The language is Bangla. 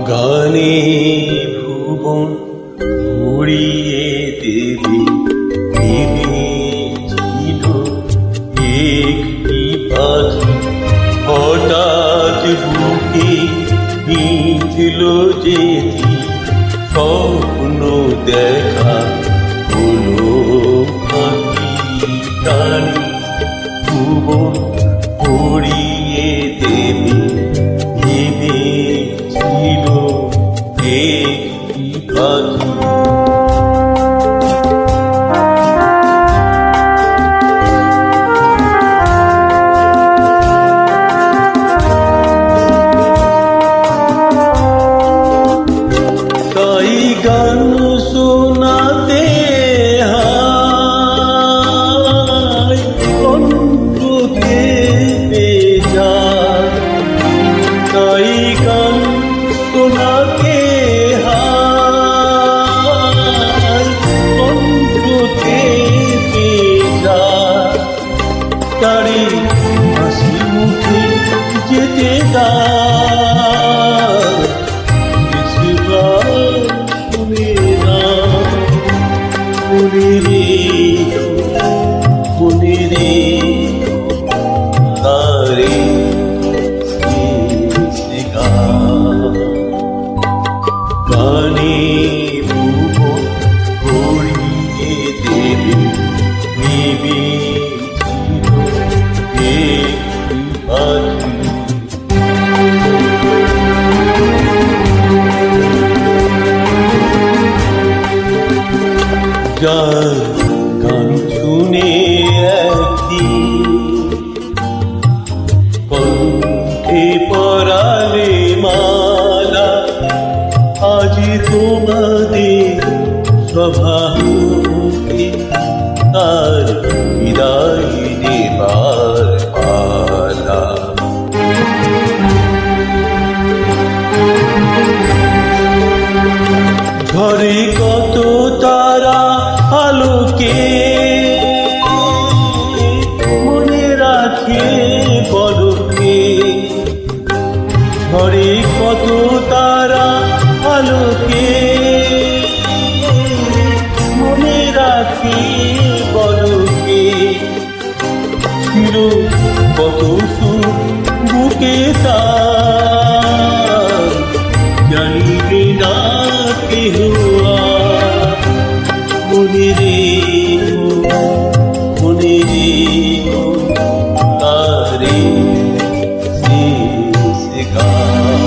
গানে ভুবন ভরিয়ে দেবে ভেবেছিল একটি পাখি হঠাৎ বুকে মিটল যেতি স্বপ্ন দেখা হলো পাখি গানে ভুবন ভরিয়ে দেবে ভেবেছিল একটি পাখি। তাই গান শোনাতে হয় কণ্ঠকে বেজায়, তাই গান শোনাতে হয় কণ্ঠকে বেজায়, তারি হাসি মুখে যেতে দাও গানে ভুবন ভরিয়ে দেবে ভেবেছিল একটি পাখি। যার গান শুনে একদিন কণ্ঠে পরালে মালা, আজ তোমাদের স্বভাবকে তার বিদায় নেবার পালা। ঝরে কত তারা আলোকে মনে রাখে পলকে, ঝরে কত তারা আলোকে মনে রাখে পলকে, ছিল কত সুখ বুকে তার জানিবে না কেহ মনে রেখো তারে শেষ গান।